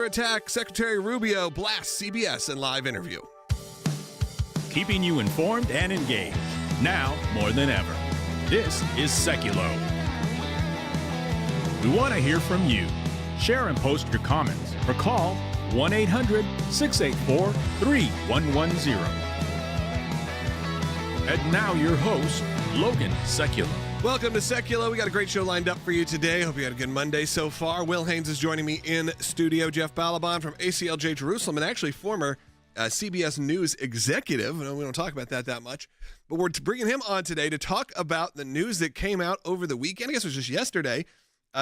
Attack, Secretary Rubio blasts CBS in live interview. Keeping you informed and engaged, now more than ever. This is Sekulow. We want to hear from you. Share and post your comments or call 1-800-684-3110. And now your host, Logan Sekulow. Welcome to Sekulow. We got a great show lined up for you today. Hope you had a good Monday so far. Will Haynes is joining me in studio. Jeff Balaban from ACLJ Jerusalem, and actually former CBS News executive. I know we don't talk about that much, but we're bringing him on today to talk about the news that came out over the weekend. I guess it was just yesterday.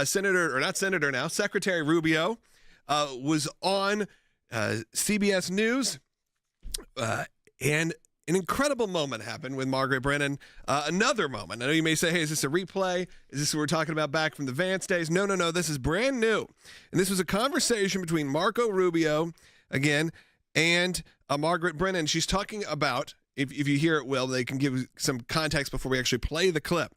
Secretary Rubio was on CBS News, and an incredible moment happened with Margaret Brennan. Another moment. I know you may say, hey, is this a replay? Is this what we're talking about back from the Vance days? No. This is brand new. And this was a conversation between Marco Rubio, again, and Margaret Brennan. She's talking about, if you hear it, Will, they can give some context before we actually play the clip.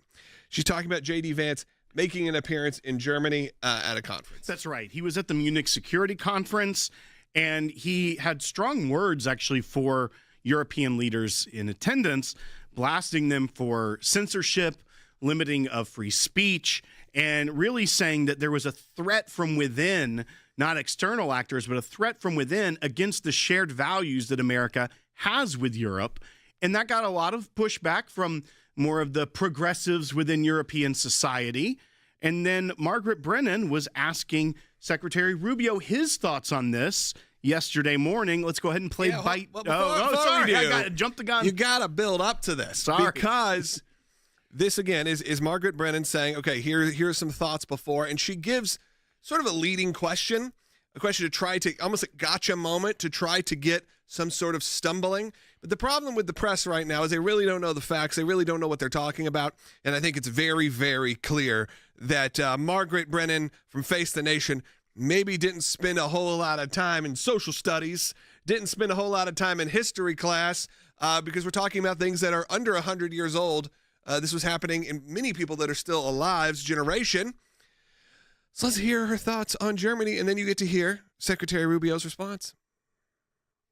She's talking about J.D. Vance making an appearance in Germany at a conference. That's right. He was at the Munich Security Conference, and he had strong words, actually, for European leaders in attendance, blasting them for censorship, limiting of free speech, and really saying that there was a threat from within, not external actors, but a threat from within against the shared values that America has with Europe. And that got a lot of pushback from more of the progressives within European society. And then Margaret Brennan was asking Secretary Rubio his thoughts on this yesterday morning. Let's go ahead and play bite. Sorry, I jumped the gun. You got to build up to this. Sorry. Because this, again, is Margaret Brennan saying, okay, here's some thoughts before. And she gives sort of a leading question, a question to try to, almost a gotcha moment, to try to get some sort of stumbling. But the problem with the press right now is they really don't know the facts. They really don't know what they're talking about. And I think it's very, very clear that Margaret Brennan from Face the Nation maybe didn't spend a whole lot of time in social studies, didn't spend a whole lot of time in history class, because we're talking about things that are under 100 years old. This was happening in many people that are still alive's generation. So let's hear her thoughts on Germany, and then you get to hear Secretary Rubio's response.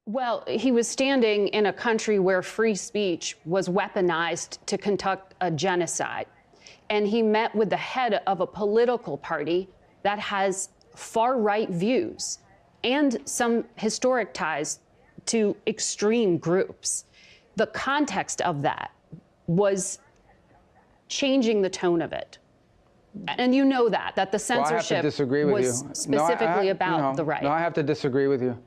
Well, he was standing in a country where free speech was weaponized to conduct a genocide. And he met with the head of a political party that has far-right views and some historic ties to extreme groups. The context of that was changing the tone of it. And you know that the censorship was specifically about the right. No, I have to disagree with you.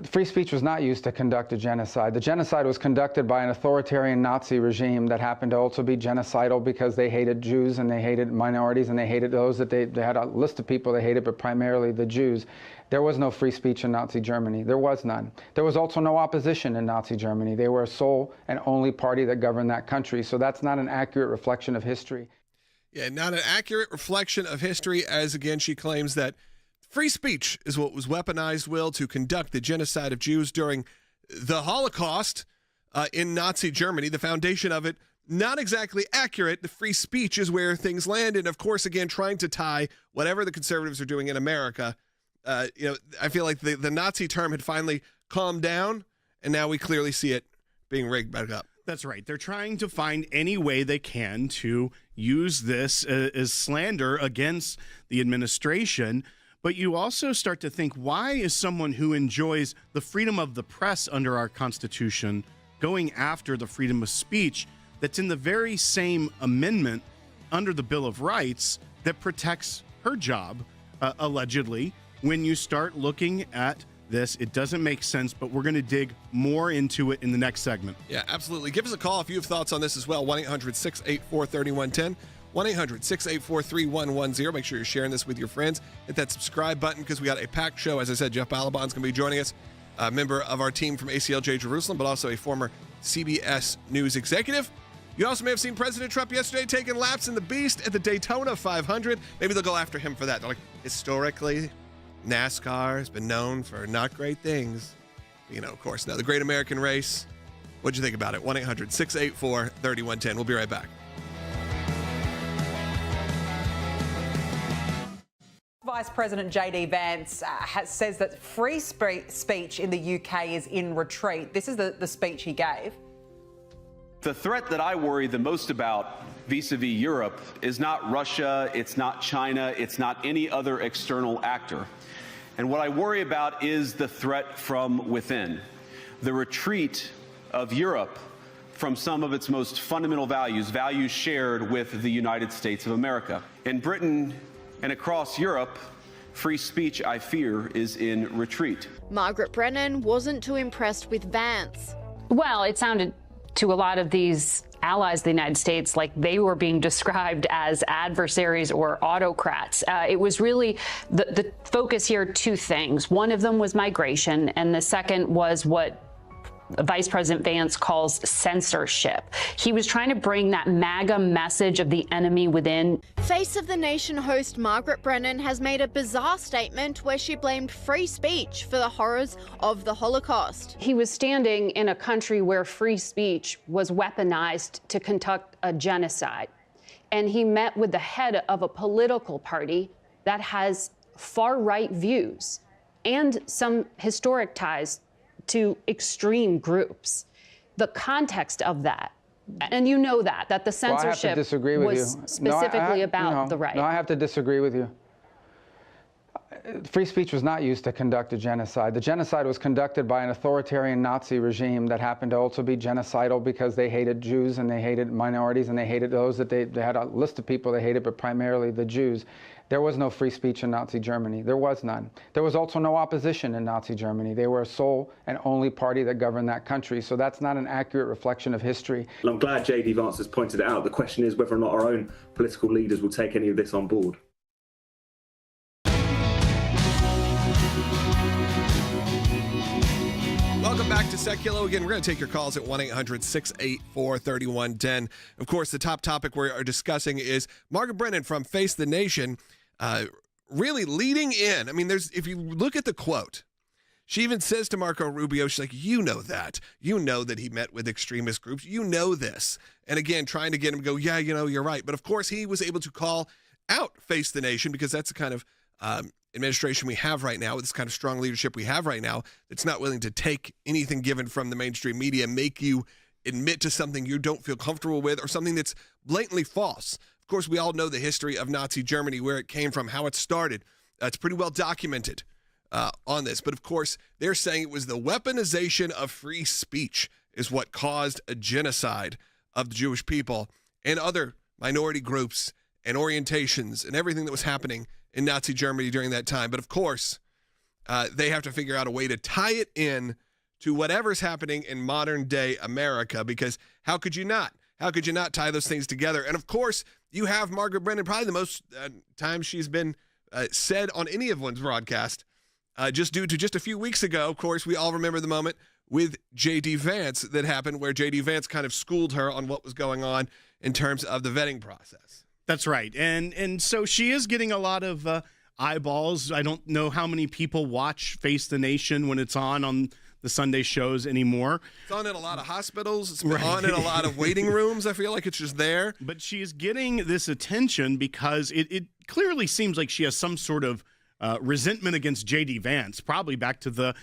Free speech was not used to conduct a genocide. The genocide was conducted by an authoritarian Nazi regime that happened to also be genocidal because they hated Jews and they hated minorities and they hated those that they had a list of people they hated, but primarily the Jews. There was no free speech in Nazi Germany. There was none. There was also no opposition in Nazi Germany. They were a sole and only party that governed that country. So that's not an accurate reflection of history. Yeah, not an accurate reflection of history, as again she claims that free speech is what was weaponized, Will, to conduct the genocide of Jews during the Holocaust in Nazi Germany. The foundation of it, not exactly accurate. The free speech is where things land. And, of course, again, trying to tie whatever the conservatives are doing in America. I feel like the Nazi term had finally calmed down, and now we clearly see it being rigged back up. That's right. They're trying to find any way they can to use this as slander against the administration. But you also start to think, why is someone who enjoys the freedom of the press under our Constitution going after the freedom of speech that's in the very same amendment under the Bill of Rights that protects her job, allegedly? When you start looking at this, it doesn't make sense, but we're going to dig more into it in the next segment. Yeah, absolutely. Give us a call if you have thoughts on this as well. 1-800-684-3110. 1-800-684-3110. Make sure you're sharing this with your friends. Hit that subscribe button because we got a packed show. As I said, Jeff Balaban's going to be joining us, a member of our team from ACLJ Jerusalem, but also a former CBS News executive. You also may have seen President Trump yesterday taking laps in the Beast at the Daytona 500. Maybe they'll go after him for that. They're like, historically, NASCAR has been known for not great things. Of course, now the Great American Race. What'd you think about it? 1-800-684-3110. We'll be right back. Vice President J.D. Vance says that free speech in the UK is in retreat. This is the speech he gave. The threat that I worry the most about vis-a-vis Europe is not Russia, it's not China, it's not any other external actor. And what I worry about is the threat from within, the retreat of Europe from some of its most fundamental values, values shared with the United States of America. In Britain and across Europe, free speech, I fear, is in retreat. Margaret Brennan wasn't too impressed with Vance. Well, it sounded to a lot of these allies of the United States like they were being described as adversaries or autocrats. It was really the focus here, two things. One of them was migration, and the second was what Vice President Vance calls censorship. He was trying to bring that MAGA message of the enemy within. Face of the Nation host Margaret Brennan has made a bizarre statement where she blamed free speech for the horrors of the Holocaust. He was standing in a country where free speech was weaponized to conduct a genocide. And he met with the head of a political party that has far-right views and some historic ties to extreme groups. The context of that, and you know that the censorship I have to disagree with was you. specifically about the right. No, I have to disagree with you. Free speech was not used to conduct a genocide. The genocide was conducted by an authoritarian Nazi regime that happened to also be genocidal because they hated Jews and they hated minorities and they hated those that they had a list of people they hated, but primarily the Jews. There was no free speech in Nazi Germany. There was none. There was also no opposition in Nazi Germany. They were a sole and only party that governed that country. So that's not an accurate reflection of history. I'm glad J.D. Vance has pointed it out. The question is whether or not our own political leaders will take any of this on board. Welcome back to Sekulow. Again, we're going to take your calls at 1-800-684-3110. Of course, the top topic we are discussing is Margaret Brennan from Face the Nation really leading in. I mean, if you look at the quote, she even says to Marco Rubio, she's like, you know that. You know that he met with extremist groups. You know this. And again, trying to get him to go, yeah, you know, you're right. But of course, he was able to call out Face the Nation because that's the kind of administration we have right now, this kind of strong leadership we have right now, that's not willing to take anything given from the mainstream media, make you admit to something you don't feel comfortable with or something that's blatantly false. Of course, we all know the history of Nazi Germany, where it came from, how it started. It's pretty well documented on this. But of course, they're saying it was the weaponization of free speech is what caused a genocide of the Jewish people and other minority groups and orientations and everything that was happening in Nazi Germany during that time. But of course, they have to figure out a way to tie it in to whatever's happening in modern day America, because how could you not? How could you not tie those things together? And of course, you have Margaret Brennan, probably the most time she's been said on any of one's broadcast, just due to just a few weeks ago. Of course, we all remember the moment with J.D. Vance that happened, where J.D. Vance kind of schooled her on what was going on in terms of the vetting process. That's right. And so she is getting a lot of eyeballs. I don't know how many people watch Face the Nation when it's on the Sunday shows anymore. It's on in a lot of hospitals. It's on in a lot of waiting rooms. I feel like it's just there. But she is getting this attention because it clearly seems like she has some sort of resentment against J.D. Vance, probably back to the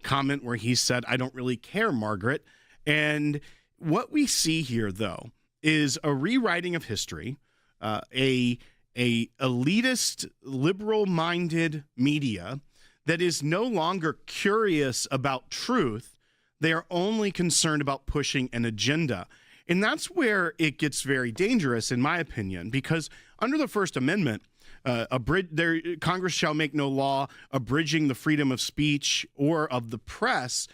comment where he said, "I don't really care, Margaret." And what we see here, though, is a rewriting of history, a elitist, liberal-minded media that is no longer curious about truth. They are only concerned about pushing an agenda. And that's where it gets very dangerous, in my opinion, because under the First Amendment, Congress shall make no law abridging the freedom of speech or of the press.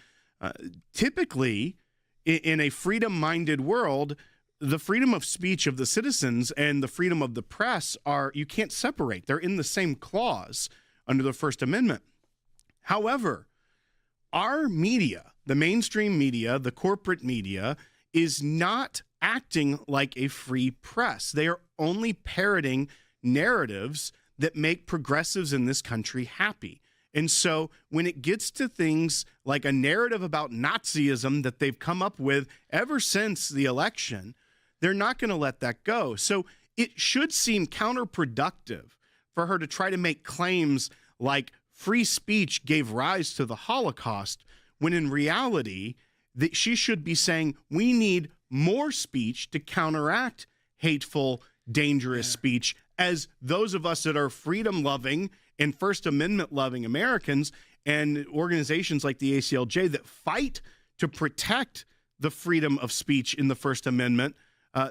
Typically, in a freedom-minded world, the freedom of speech of the citizens and the freedom of the press you can't separate. They're in the same clause under the First Amendment. However, our media, the mainstream media, the corporate media, is not acting like a free press. They are only parroting narratives that make progressives in this country happy. And so when it gets to things like a narrative about Nazism that they've come up with ever since the election, they're not going to let that go. So it should seem counterproductive for her to try to make claims like free speech gave rise to the Holocaust, when in reality, that she should be saying we need more speech to counteract hateful, dangerous speech, as those of us that are freedom-loving and First Amendment-loving Americans and organizations like the ACLJ that fight to protect the freedom of speech in the First Amendment,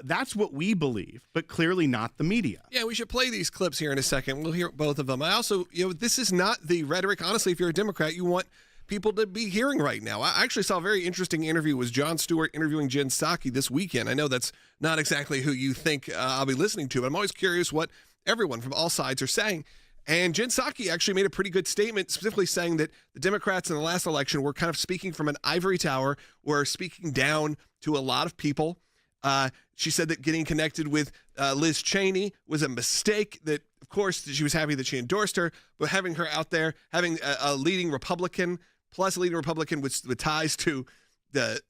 that's what we believe, but clearly not the media. Yeah, we should play these clips here in a second. We'll hear both of them. I also, this is not the rhetoric. Honestly, if you're a Democrat, you want people to be hearing right now. I actually saw a very interesting interview with Jon Stewart interviewing Jen Psaki this weekend. I know that's not exactly who you think I'll be listening to, but I'm always curious what everyone from all sides are saying. And Jen Psaki actually made a pretty good statement, specifically saying that the Democrats in the last election were kind of speaking from an ivory tower, were speaking down to a lot of people. She said that getting connected with Liz Cheney was a mistake, that, of course, she was happy that she endorsed her, but having her out there, having a leading Republican, plus a leading Republican with ties to the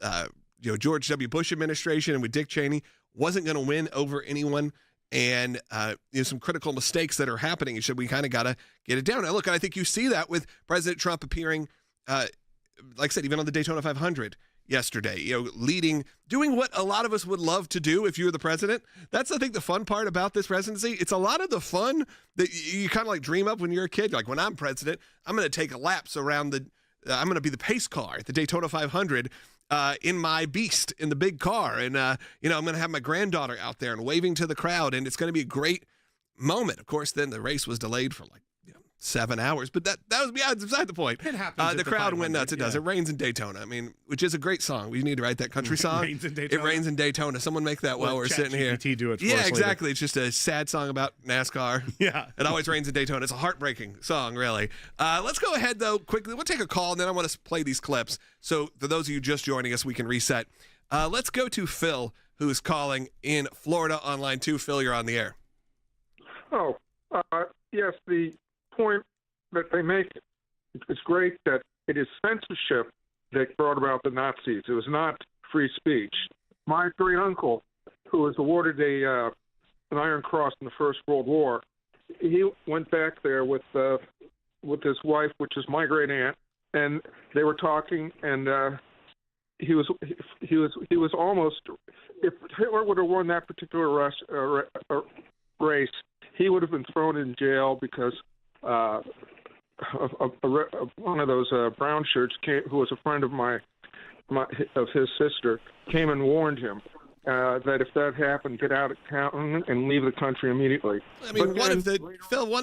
George W. Bush administration and with Dick Cheney, wasn't going to win over anyone. And some critical mistakes that are happening. And we kind of got to get it down. Now, look, I think you see that with President Trump appearing, like I said, even on the Daytona 500 yesterday, leading, doing what a lot of us would love to do if you were the president. That's, I think, the fun part about this presidency. It's a lot of the fun that you kind of like dream up when you're a kid. You're like, when I'm president, I'm going to take laps around I'm going to be the pace car at the Daytona 500. In my beast, in the big car. And, I'm going to have my granddaughter out there and waving to the crowd, and it's going to be a great moment. Of course, then the race was delayed for 7 hours, but that was beside the point. It happens. The crowd went nuts. It does. It rains in Daytona. Which is a great song. We need to write that country song. It rains in Daytona. It rains in Daytona. Someone make that while we're sitting here. Do it for yeah, us exactly. Later. It's just a sad song about NASCAR. Yeah. It always rains in Daytona. It's a heartbreaking song, really. Let's go ahead, though, quickly. We'll take a call, and then I want to play these clips. So for those of you just joining us, we can reset. Let's go to Phil, who is calling in Florida on line 2. Phil, you're on the air. Oh, yes, the point that they make, it's great that it is censorship that brought about the Nazis. It was not free speech. My great uncle, who was awarded an Iron Cross in the First World War, he went back there with his wife, which is my great aunt, and they were talking, and he was almost, if Hitler would have won that particular race, he would have been thrown in jail because one of those brown shirts who was a friend of of his sister, came and warned him that if that happened, get out of town and leave the country immediately. One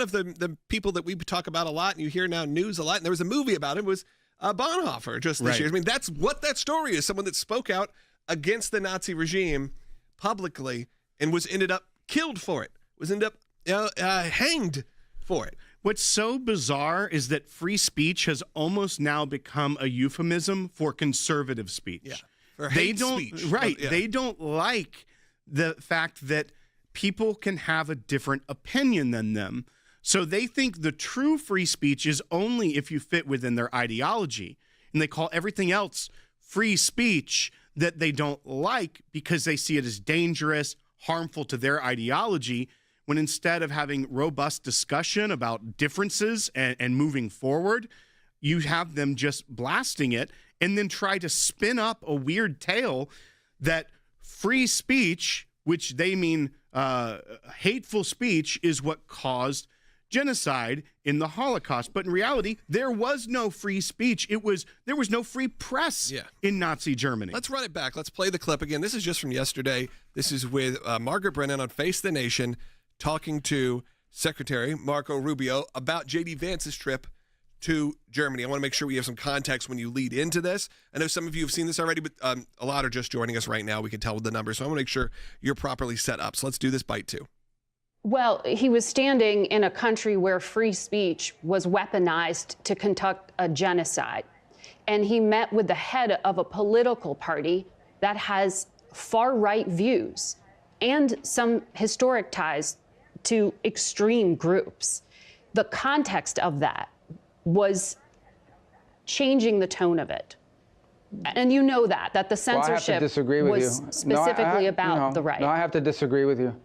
of the people that we talk about a lot, and you hear now news a lot, and there was a movie about him, was Bonhoeffer just this year. That's what that story is. Someone that spoke out against the Nazi regime publicly and was ended up killed for it, was ended up hanged for it. What's so bizarre is that free speech has almost now become a euphemism for conservative speech. Yeah, for hate speech. Right. Yeah. They don't like the fact that people can have a different opinion than them. So they think the true free speech is only if you fit within their ideology. And they call everything else free speech that they don't like because they see it as dangerous, harmful to their ideology, when instead of having robust discussion about differences and moving forward, you have them just blasting it and then try to spin up a weird tale that free speech, which they mean hateful speech, is what caused genocide in the Holocaust. But in reality, there was no free speech. There was no free press in Nazi Germany. Let's run it back. Let's play the clip again. This is just from yesterday. This is with Margaret Brennan on Face the Nation, talking to Secretary Marco Rubio about J.D. Vance's trip to Germany. I want to make sure we have some context when you lead into this. I know some of you have seen this already, but a lot are just joining us right now. We can tell with the numbers. So I want to make sure you're properly set up. So let's do this bite two. Well, he was standing in a country where free speech was weaponized to conduct a genocide. And he met with the head of a political party that has far-right views and some historic ties to extreme groups. The context of that was changing the tone of it. And you know that the censorship was specifically about the right. No, I have to disagree with you.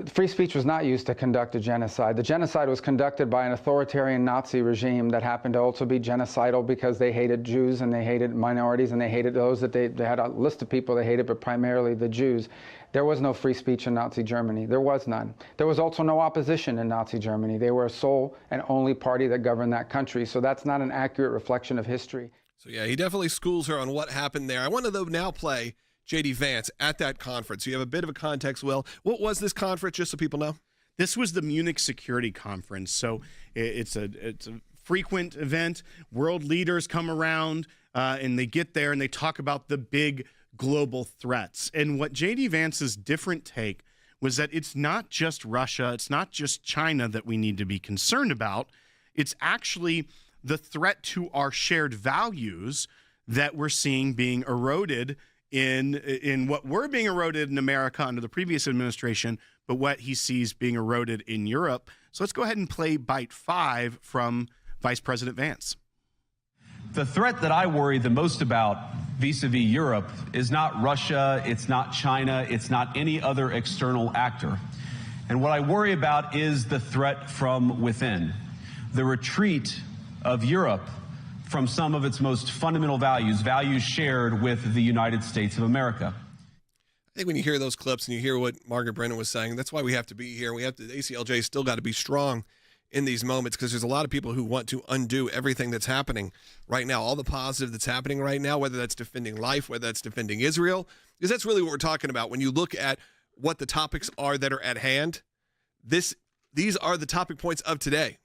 free speech was not used to conduct a genocide. The genocide was conducted by an authoritarian Nazi regime that happened to also be genocidal because they hated Jews and they hated minorities and they hated those that they had a list of people they hated, but primarily the Jews. There was no free speech in Nazi Germany. There was none. There was also no opposition in Nazi Germany. They were a sole and only party that governed that country. So that's not an accurate reflection of history. So yeah, he definitely schools her on what happened there. I want to though now play J.D. Vance at that conference. So you have a bit of a context, Will. What was this conference, just so people know? This was the Munich Security Conference. So it's a frequent event. World leaders come around and they get there and they talk about the big global threats. And what J.D. Vance's different take was that it's not just Russia, it's not just China that we need to be concerned about. It's actually the threat to our shared values that we're seeing being eroded in what were being eroded in America under the previous administration, but what he sees being eroded in Europe. So let's go ahead and play bite 5 from Vice President Vance. The threat that I worry the most about vis-a-vis Europe is not Russia, it's not China, it's not any other external actor. And what I worry about is the threat from within, the retreat of Europe from some of its most fundamental values, values shared with the United States of America. I think when you hear those clips and you hear what Margaret Brennan was saying, that's why we have to be here. The ACLJ still got to be strong in these moments because there's a lot of people who want to undo everything that's happening right now, all the positive that's happening right now, whether that's defending life, whether that's defending Israel, because that's really what we're talking about. When you look at what the topics are that are at hand, these are the topic points of today,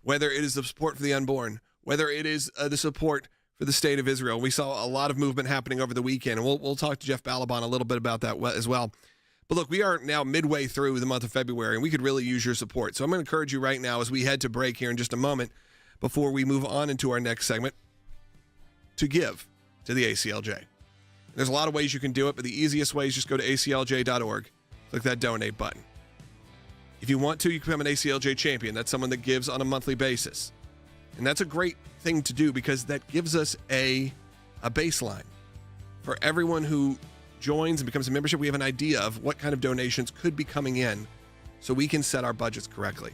whether it is the support for the unborn, whether it is the support for the state of Israel. We saw a lot of movement happening over the weekend, and we'll talk to Jeff Balaban a little bit about that as well. But look, we are now midway through the month of February, and we could really use your support. So I'm going to encourage you right now as we head to break here in just a moment before we move on into our next segment to give to the ACLJ. There's a lot of ways you can do it, but the easiest way is just go to aclj.org, click that donate button. If you want to, you can become an ACLJ champion. That's someone that gives on a monthly basis. And that's a great thing to do because that gives us a baseline. For everyone who joins and becomes a membership, we have an idea of what kind of donations could be coming in so we can set our budgets correctly.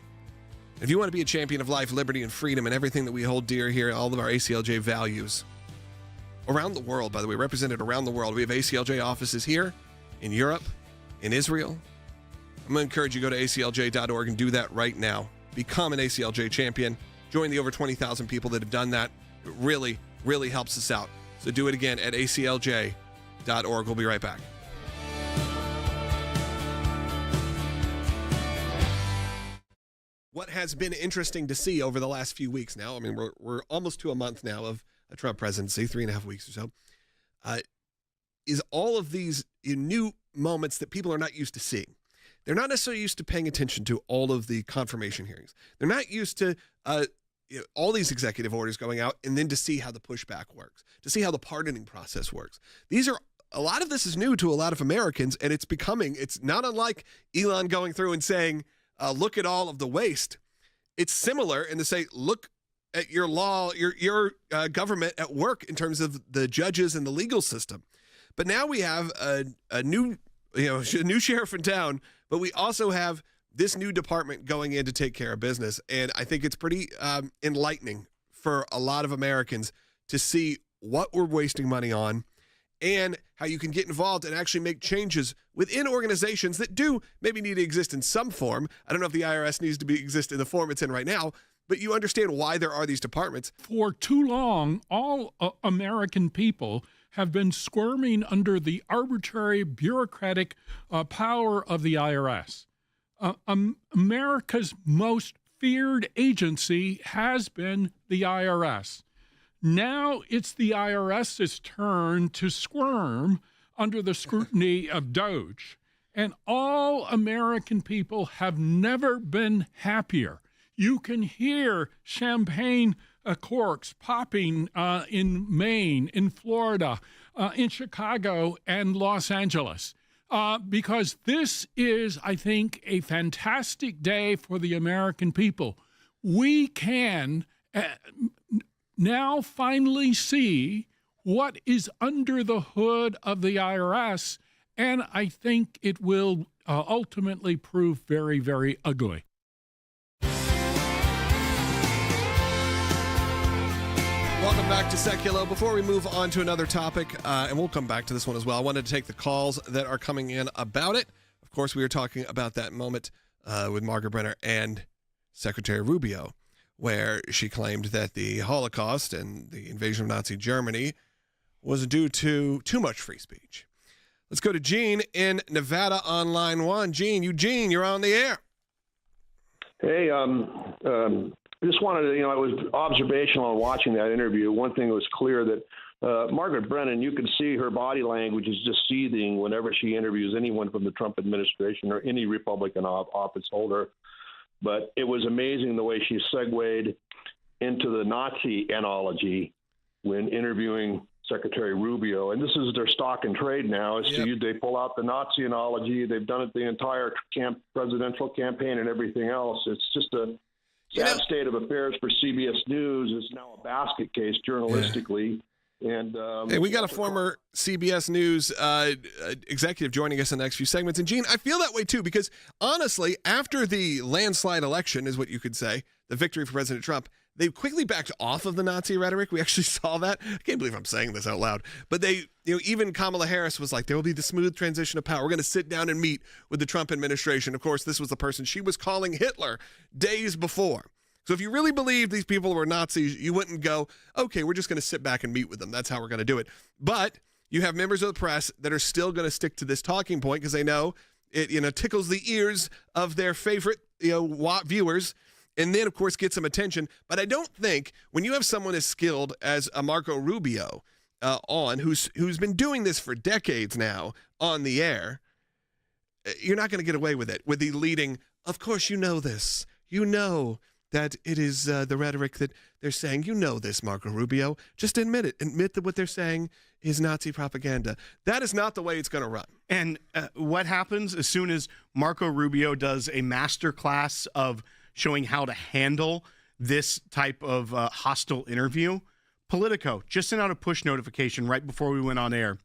If you want to be a champion of life, liberty, and freedom and everything that we hold dear here, all of our ACLJ values, around the world, by the way, represented around the world, we have ACLJ offices here, in Europe, in Israel. I'm going to encourage you to go to aclj.org and do that right now. Become an ACLJ champion. Join the over 20,000 people that have done that. It really, really helps us out. So do it again at aclj.org. We'll be right back. What has been interesting to see over the last few weeks now, I mean, we're almost to a month now of a Trump presidency, 3.5 weeks or so, is all of these new moments that people are not used to seeing. They're not necessarily used to paying attention to all of the confirmation hearings. They're not used to all these executive orders going out and then to see how the pushback works, to see how the pardoning process works. A lot of this is new to a lot of Americans, and it's not unlike Elon going through and saying, look at all of the waste. It's similar in to say, look at your law, your government at work in terms of the judges and the legal system. But now we have a new sheriff in town, but we also have this new department going in to take care of business. And I think it's pretty enlightening for a lot of Americans to see what we're wasting money on and how you can get involved and actually make changes within organizations that do maybe need to exist in some form. I don't know if the IRS needs to exist in the form it's in right now, but you understand why there are these departments. For too long, all American people have been squirming under the arbitrary bureaucratic power of the IRS. America's most feared agency has been the IRS. Now it's the IRS's turn to squirm under the scrutiny of DOGE. And all American people have never been happier. You can hear champagne corks popping in Maine, in Florida, in Chicago, and Los Angeles. Because this is, I think, a fantastic day for the American people. We can now finally see what is under the hood of the IRS, and I think it will ultimately prove very, very ugly. Welcome back to Sekulow. Before we move on to another topic, and we'll come back to this one as well, I wanted to take the calls that are coming in about it. Of course, we were talking about that moment with Margaret Brennan and Secretary Rubio, where she claimed that the Holocaust and the invasion of Nazi Germany was due to too much free speech. Let's go to Gene in Nevada on line 1. Eugene, you're on the air. Hey, I just wanted to, I was observational on watching that interview. One thing was clear that Margaret Brennan, you could see her body language is just seething whenever she interviews anyone from the Trump administration or any Republican office holder. But it was amazing the way she segued into the Nazi analogy when interviewing Secretary Rubio. And this is their stock and trade now. They pull out the Nazi analogy. They've done it the entire presidential campaign and everything else. It's just a sad state of affairs for CBS News. It's now a basket case journalistically. Yeah. And hey, we got a former CBS News executive joining us in the next few segments. And Gene, I feel that way too, because honestly, after the landslide election is what you could say, the victory for President Trump, they quickly backed off of the Nazi rhetoric. We actually saw that. I can't believe I'm saying this out loud. But they, even Kamala Harris was like, there will be the smooth transition of power. We're going to sit down and meet with the Trump administration. Of course, this was the person she was calling Hitler days before. So if you really believe these people were Nazis, you wouldn't go, okay, we're just going to sit back and meet with them. That's how we're going to do it. But you have members of the press that are still going to stick to this talking point because they know it, tickles the ears of their favorite, viewers. And then, of course, get some attention. But I don't think when you have someone as skilled as a Marco Rubio who's been doing this for decades now on the air, you're not going to get away with it, with the leading, of course, you know this. You know that it is the rhetoric that they're saying. You know this, Marco Rubio. Just admit it. Admit that what they're saying is Nazi propaganda. That is not the way it's going to run. And what happens as soon as Marco Rubio does a master class of showing how to handle this type of hostile interview? Politico just sent out a push notification right before we went on air.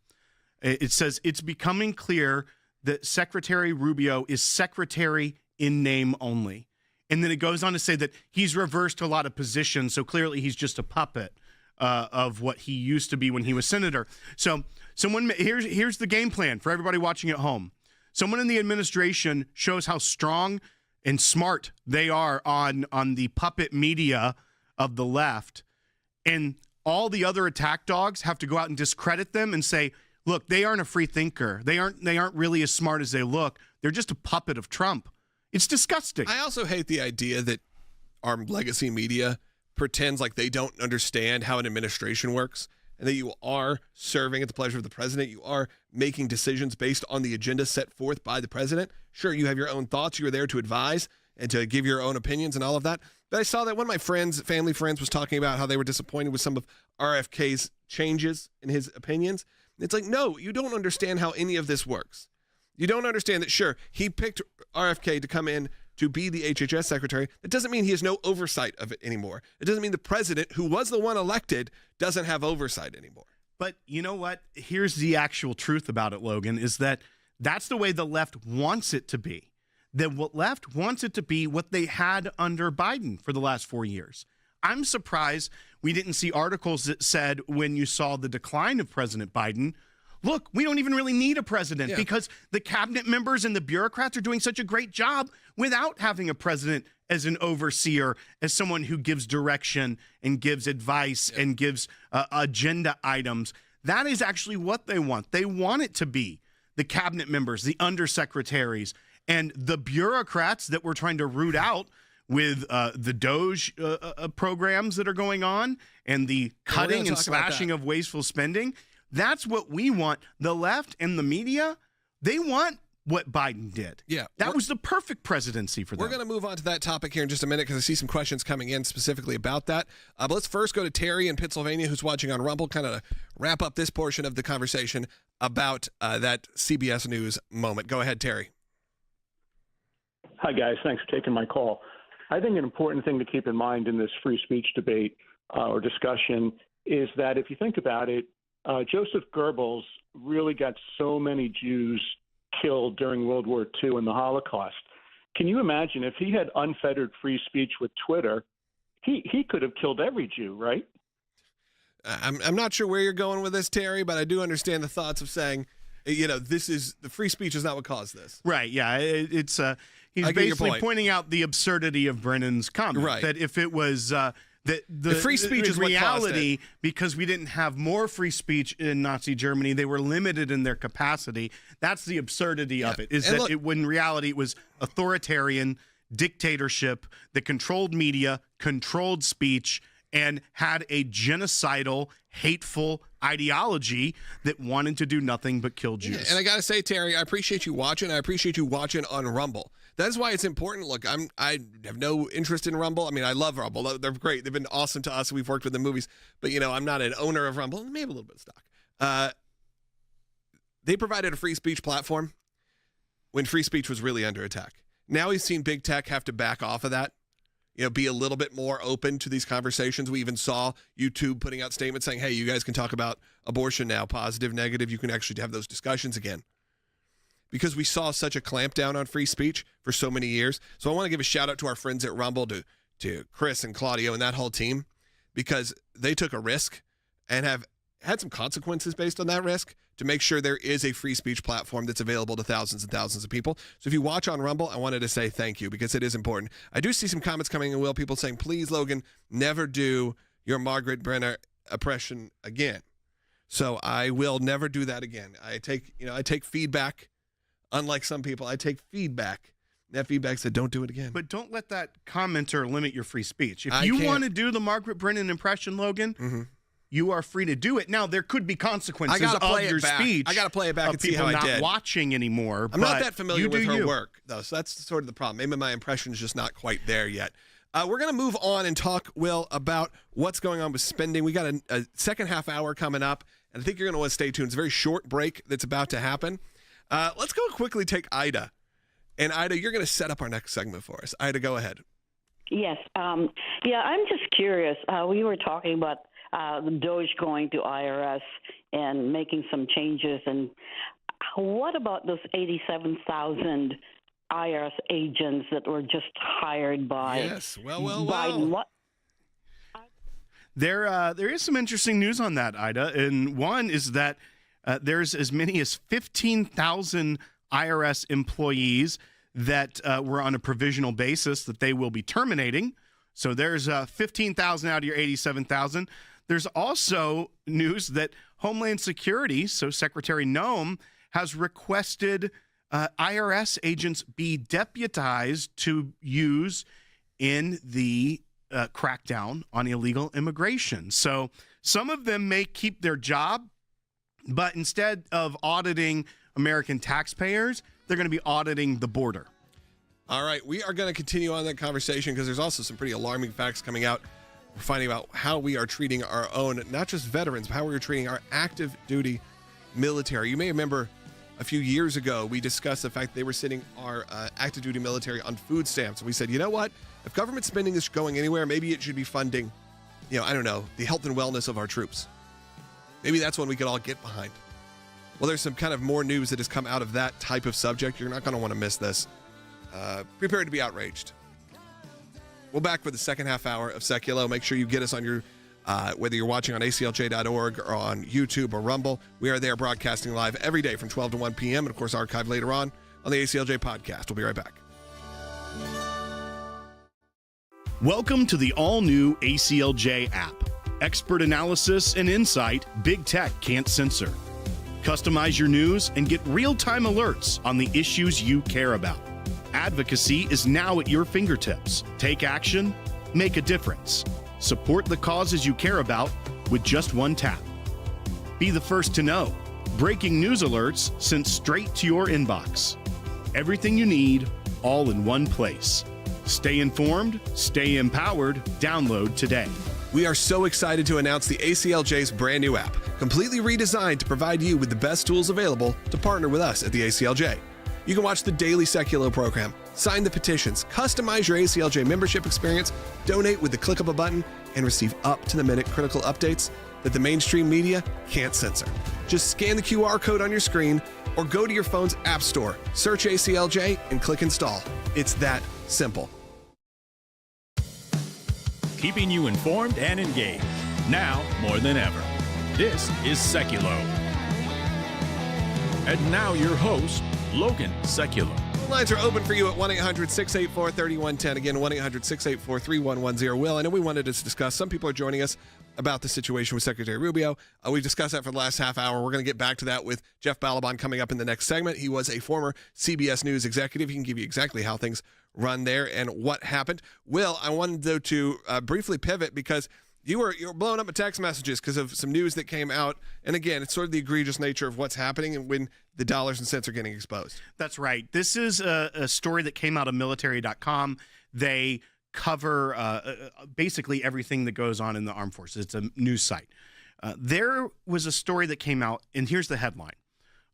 It says, it's becoming clear that Secretary Rubio is secretary in name only. And then it goes on to say that he's reversed a lot of positions, so clearly he's just a puppet of what he used to be when he was senator. So here's the game plan for everybody watching at home. Someone in the administration shows how strong and smart they are on the puppet media of the left, and all the other attack dogs have to go out and discredit them and say, look, they aren't a free thinker. They aren't really as smart as they look. They're just a puppet of Trump. It's disgusting. I also hate the idea that our legacy media pretends like they don't understand how an administration works and that you are serving at the pleasure of the president. You are making decisions based on the agenda set forth by the president. Sure, you have your own thoughts. You are there to advise and to give your own opinions and all of that. But I saw that one of my family friends was talking about how they were disappointed with some of RFK's changes in his opinions. It's like, no, you don't understand how any of this works. You don't understand that, sure, he picked RFK to come in to be the HHS secretary. That doesn't mean he has no oversight of it anymore. It doesn't mean the president, who was the one elected, doesn't have oversight anymore. But you know what? Here's the actual truth about it, Logan, is that that's the way the left wants it to be. The left wants it to be what they had under Biden for the last 4 years. I'm surprised we didn't see articles that said when you saw the decline of President Biden, look, we don't even really need a president because the cabinet members and the bureaucrats are doing such a great job without having a president as an overseer, as someone who gives direction and gives advice and gives agenda items. That is actually what they want. They want it to be the cabinet members, the undersecretaries, and the bureaucrats that we're trying to root out with the DOGE programs that are going on and the cutting and slashing of wasteful spending. That's what we want. The left and the media, they want what Biden did. Yeah. That was the perfect presidency for them. We're going to move on to that topic here in just a minute because I see some questions coming in specifically about that. But let's first go to Terry in Pennsylvania, who's watching on Rumble, kind of wrap up this portion of the conversation about that CBS News moment. Go ahead, Terry. Hi, guys. Thanks for taking my call. I think an important thing to keep in mind in this free speech debate or discussion is that if you think about it, Joseph Goebbels really got so many Jews killed during World War II and the Holocaust. Can you imagine if he had unfettered free speech with Twitter, he could have killed every Jew, right? I'm not sure where you're going with this, Terry, but I do understand the thoughts of saying, this is the free speech is not what caused this. Right. Yeah. It's he's basically pointing out the absurdity of Brennan's comment. Right. That if it was the free speech is reality, what caused it. because we didn't have more free speech in Nazi Germany, they were limited in their capacity. That's the absurdity of it. Is And that look, in reality it was authoritarian dictatorship that controlled media, controlled speech, and had a genocidal, hateful ideology that wanted to do nothing but kill Jews. And I got to say, Terry, I appreciate you watching. I appreciate you watching on Rumble. That's why it's important. Look, I have no interest in Rumble. I mean, I love Rumble. They're great. They've been awesome to us. We've worked with the movies. But, I'm not an owner of Rumble. Maybe a little bit of stock. They provided a free speech platform when free speech was really under attack. Now we've seen big tech have to back off of that. Be a little bit more open to these conversations. We even saw YouTube putting out statements saying, hey, you guys can talk about abortion now, positive, negative. You can actually have those discussions again. Because we saw such a clampdown on free speech for so many years. So I want to give a shout out to our friends at Rumble, to Chris and Claudio and that whole team, because they took a risk and have had some consequences based on that risk to make sure there is a free speech platform that's available to thousands and thousands of people. So if you watch on Rumble, I wanted to say thank you because it is important. I do see some comments coming in, Will, people saying, please, Logan, never do your Margaret Brennan impression again. So I will never do that again. I take feedback. Unlike some people, I take feedback. That feedback said, don't do it again. But don't let that commenter limit your free speech. If you want to do the Margaret Brennan impression, Logan, you are free to do it. Now, there could be consequences of your speech. I got to play it back and see how I did. People not watching anymore. I'm not that familiar with her work, though, so that's sort of the problem. Maybe my impression is just not quite there yet. We're going to move on and talk, Will, about what's going on with spending. We got a second half hour coming up, and I think you're going to want to stay tuned. It's a very short break that's about to happen. Let's go quickly take Ida. And Ida, you're going to set up our next segment for us. Ida, go ahead. Yes. I'm just curious. We were talking about the DOGE going to IRS and making some changes. And what about those 87,000 IRS agents that were just hired by Biden? Well. There is some interesting news on that, Ida. And one is that there's as many as 15,000 IRS employees that were on a provisional basis that they will be terminating. So there's 15,000 out of your 87,000. There's also news that Homeland Security, so Secretary Noem, has requested IRS agents be deputized to use in the crackdown on illegal immigration. So some of them may keep their job, but instead of auditing American taxpayers, they're going to be auditing the border. All right, we are going to continue on that conversation because there's also some pretty alarming facts coming out. We're finding out how we are treating our own, not just veterans, but how we are treating our active duty military. You may remember a few years ago, we discussed the fact that they were sending our active duty military on food stamps. And we said, you know what? If government spending is going anywhere, maybe it should be funding, the health and wellness of our troops. Maybe that's one we could all get behind. Well, there's some kind of more news that has come out of that type of subject. You're not going to want to miss this. Prepare to be outraged. We'll back for the second half hour of Sekulow. Make sure you get us on your, whether you're watching on ACLJ.org or on YouTube or Rumble. We are there broadcasting live every day from 12 to 1 p.m. and, of course, archived later on the ACLJ podcast. We'll be right back. Welcome to the all-new ACLJ app. Expert analysis and insight big tech can't censor. Customize your news and get real-time alerts on the issues you care about. Advocacy is now at your fingertips. Take action, make a difference. Support the causes you care about with just one tap. Be the first to know. Breaking news alerts sent straight to your inbox. Everything you need, all in one place. Stay informed, stay empowered. Download today. We are so excited to announce the ACLJ's brand new app, completely redesigned to provide you with the best tools available to partner with us at the ACLJ. You can watch the daily Sekulow program, Sign the petitions, customize your ACLJ membership experience, donate with the click of a button, and receive up-to-the-minute critical updates that the mainstream media can't censor. Just scan the QR code on your screen or go to your phone's app store, search ACLJ, and click install. It's that simple. Keeping you informed and engaged, now more than ever. This is Sekulow. And now your host, Logan Sekulow. Lines are open for you at 1-800-684-3110. Again, 1-800-684-3110. Will, I know we wanted to discuss, some people are joining us about the situation with Secretary Rubio. We've discussed that for the last half hour. We're going to get back to that with Jeff Balaban coming up in the next segment. He was a former CBS News executive. He can give you exactly how things run there and what happened. Will, I wanted though to briefly pivot because you were blowing up with text messages because of some news that came out. And again, it's sort of the egregious nature of what's happening and when the dollars and cents are getting exposed. That's right. This is a story that came out of military.com. They cover basically everything that goes on in the armed forces. It's a news site. There was a story that came out, and here's the headline.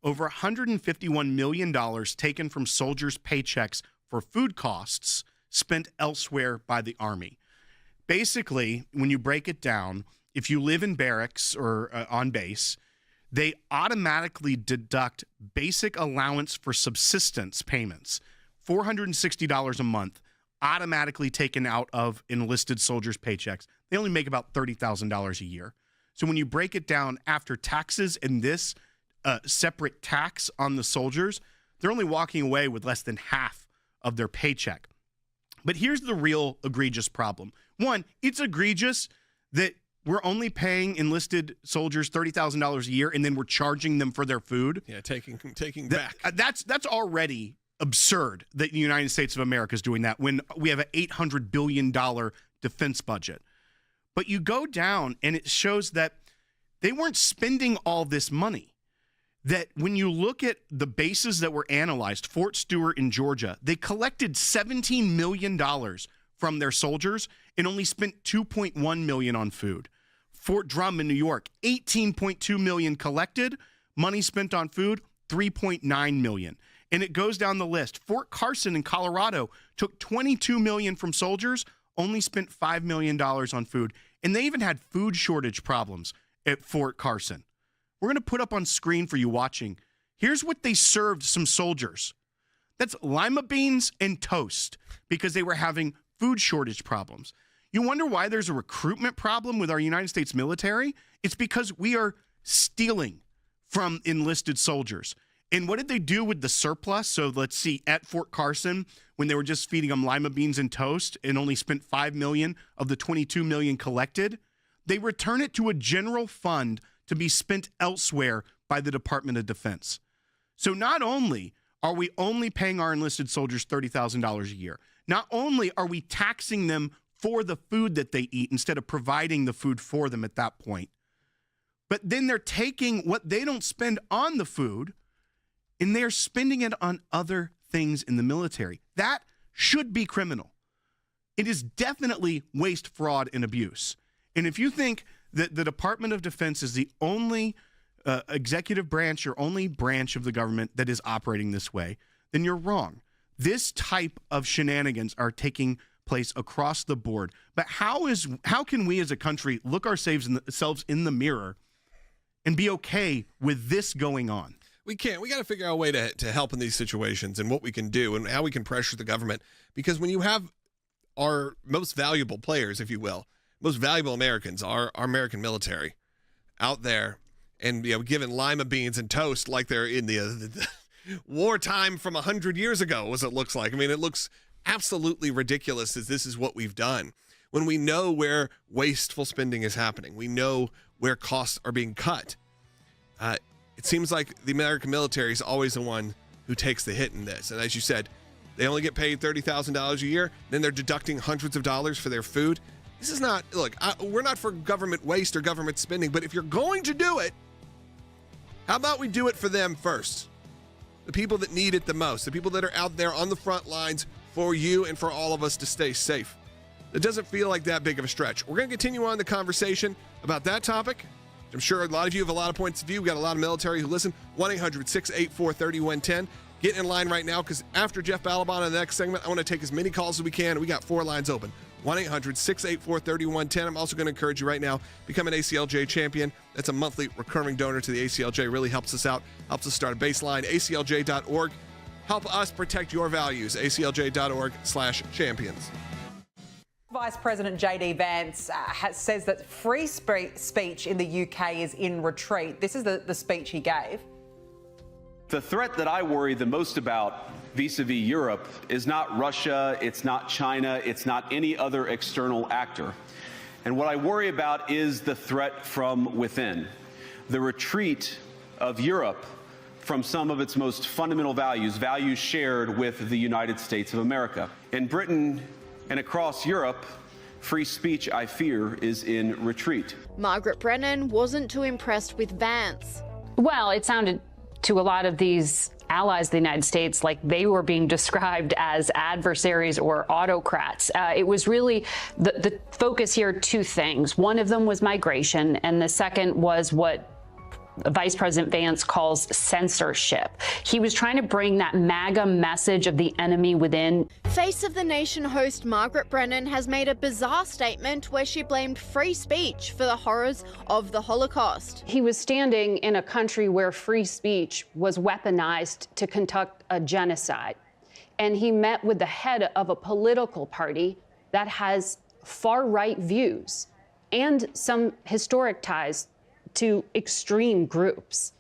Over $151 million taken from soldiers' paychecks for food costs spent elsewhere by the Army. Basically, when you break it down, if you live in barracks or on base, they automatically deduct basic allowance for subsistence payments, $460 a month, automatically taken out of enlisted soldiers' paychecks. They only make about $30,000 a year. So when you break it down after taxes and this separate tax on the soldiers, they're only walking away with less than half of their paycheck. But here's the real egregious problem. One, it's egregious that we're only paying enlisted soldiers $30,000 a year, and then we're charging them for their food. Yeah, taking back. That's already absurd that the United States of America is doing that when we have an $800 billion defense budget. But you go down, and it shows that they weren't spending all this money. That when you look at the bases that were analyzed, Fort Stewart in Georgia, they collected $17 million from their soldiers and only spent $2.1 million on food. Fort Drum in New York, $18.2 million collected, money spent on food, $3.9 million. And it goes down the list. Fort Carson in Colorado took $22 million from soldiers, only spent $5 million on food. And they even had food shortage problems at Fort Carson. We're going to put up on screen for you watching. Here's what they served some soldiers. That's lima beans and toast because they were having food shortage problems. You wonder why there's a recruitment problem with our United States military? It's because we are stealing from enlisted soldiers. And what did they do with the surplus? So let's see, at Fort Carson, when they were just feeding them lima beans and toast and only spent $5 million of the $22 million collected, they return it to a general fund to be spent elsewhere by the Department of Defense. So not only are we only paying our enlisted soldiers $30,000 a year, not only are we taxing them for the food that they eat instead of providing the food for them at that point, but then they're taking what they don't spend on the food and they're spending it on other things in the military. That should be criminal. It is definitely waste, fraud, and abuse. And if you think that the Department of Defense is the only executive branch or only branch of the government that is operating this way, then you're wrong. This type of shenanigans are taking place across the board. But how can we as a country look ourselves in the mirror and be okay with this going on? We can't. We got to figure out a way to help in these situations and what we can do and how we can pressure the government. Because when you have our most valuable players, if you will, most valuable Americans, our American military out there and given lima beans and toast like they're in the wartime from 100 years ago, as it looks like. I mean, it looks absolutely ridiculous as this is what we've done. When we know where wasteful spending is happening, we know where costs are being cut. It seems like the American military is always the one who takes the hit in this. And as you said, they only get paid $30,000 a year. Then they're deducting hundreds of dollars for their food. This is not, look, we're not for government waste or government spending, but if you're going to do it, how about we do it for them first? The people that need it the most, the people that are out there on the front lines for you and for all of us to stay safe. It doesn't feel like that big of a stretch. We're going to continue on the conversation about that topic. I'm sure a lot of you have a lot of points of view. We've got a lot of military who listen. 1-800-684-3110. Get in line right now, because after Jeff Balaban in the next segment, I want to take as many calls as we can. We got 4 lines open. 1-800-684-3110. I'm also going to encourage you right now, become an ACLJ champion. That's a monthly recurring donor to the ACLJ. Really helps us out, helps us start a baseline. ACLJ.org. Help us protect your values. ACLJ.org/champions. Vice President J.D. Vance says that free speech in the UK is in retreat. This is the speech he gave. The threat that I worry the most about vis-a-vis Europe is not Russia, it's not China, it's not any other external actor. And what I worry about is the threat from within, the retreat of Europe from some of its most fundamental values, values shared with the United States of America. In Britain and across Europe, free speech, I fear, is in retreat. Margaret Brennan wasn't too impressed with Vance. Well, it sounded to a lot of these allies of the United States like they were being described as adversaries or autocrats. It was really the focus here, 2 things. One of them was migration, and the second was what Vice President Vance calls censorship. He was trying to bring that MAGA message of the enemy within. Face of the Nation host Margaret Brennan has made a bizarre statement where she blamed free speech for the horrors of the Holocaust. He was standing in a country where free speech was weaponized to conduct a genocide. And he met with the head of a political party that has far-right views and some historic ties to extreme groups.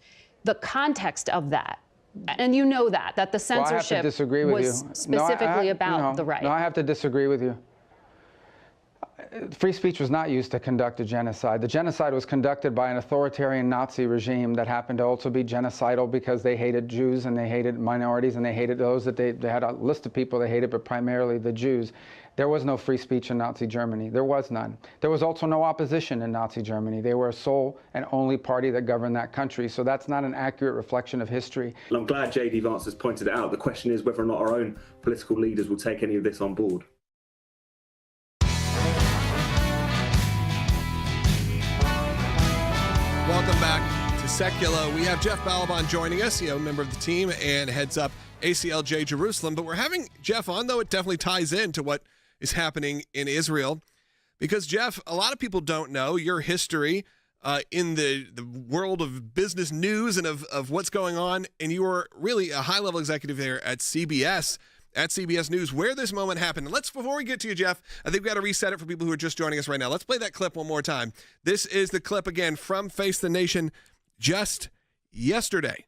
The context of that, and you know that the censorship I have to disagree with was you. specifically about the right. No, I have to disagree with you. Free speech was not used to conduct a genocide. The genocide was conducted by an authoritarian Nazi regime that happened to also be genocidal because they hated Jews and they hated minorities and they hated those that they had a list of people they hated, but primarily the Jews. There was no free speech in Nazi Germany. There was none. There was also no opposition in Nazi Germany. They were a sole and only party that governed that country. So that's not an accurate reflection of history. I'm glad J.D. Vance has pointed it out. The question is whether or not our own political leaders will take any of this on board. Welcome back to Sekulow. We have Jeff Balaban joining us, a member of the team and heads up ACLJ Jerusalem. But we're having Jeff on, though it definitely ties into what is happening in Israel. Because, Jeff, a lot of people don't know your history in the world of business news and of what's going on. And you were really a high-level executive there at CBS News, where this moment happened. And before we get to you, Jeff, I think we got to reset it for people who are just joining us right now. Let's play that clip one more time. This is the clip again from Face the Nation just yesterday.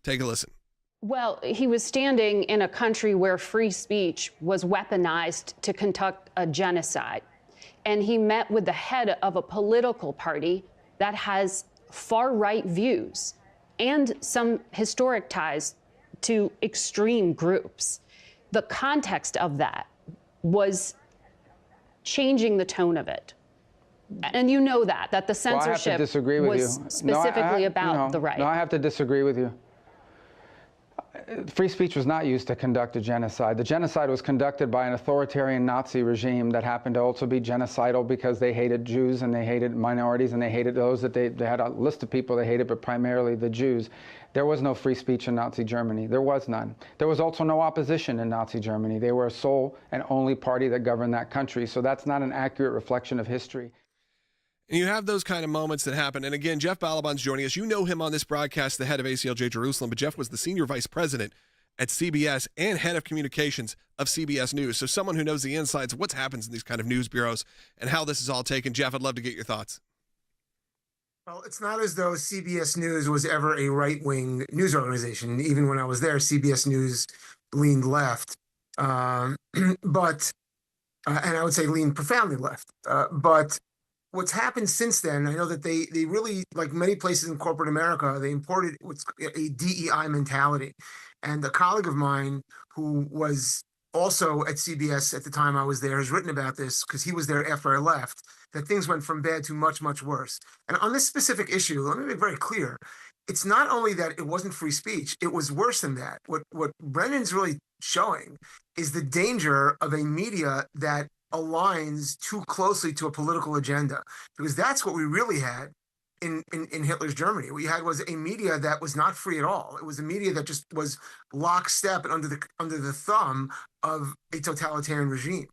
Take a listen. Well, he was standing in a country where free speech was weaponized to conduct a genocide. And he met with the head of a political party that has far-right views and some historic ties to extreme groups. The context of that was changing the tone of it. And you know that the censorship was specifically about the right. No, I have to disagree with you. Free speech was not used to conduct a genocide. The genocide was conducted by an authoritarian Nazi regime that happened to also be genocidal because they hated Jews and they hated minorities and they hated those that they had a list of people they hated, but primarily the Jews. There was no free speech in Nazi Germany. There was none. There was also no opposition in Nazi Germany. They were a sole and only party that governed that country. So that's not an accurate reflection of history. And you have those kind of moments that happen. And again, Jeff Balaban's joining us. You know him on this broadcast, the head of ACLJ Jerusalem, but Jeff was the senior vice president at CBS and head of communications of CBS News. So someone who knows the insides of what happens in these kind of news bureaus and how this is all taken. Jeff, I'd love to get your thoughts. Well, it's not as though CBS News was ever a right-wing news organization. Even when I was there, CBS News leaned left. And I would say leaned profoundly left. But what's happened since then, I know that they really, like many places in corporate America, they imported what's a DEI mentality. And a colleague of mine who was also at CBS at the time I was there has written about this because he was there after I left, that things went from bad to much, much worse. And on this specific issue, let me be very clear. It's not only that it wasn't free speech, it was worse than that. What Brennan's really showing is the danger of a media that aligns too closely to a political agenda, because that's what we really had in Hitler's Germany. What you had was a media that was not free at all. It was a media that just was lockstep and under the thumb of a totalitarian regime.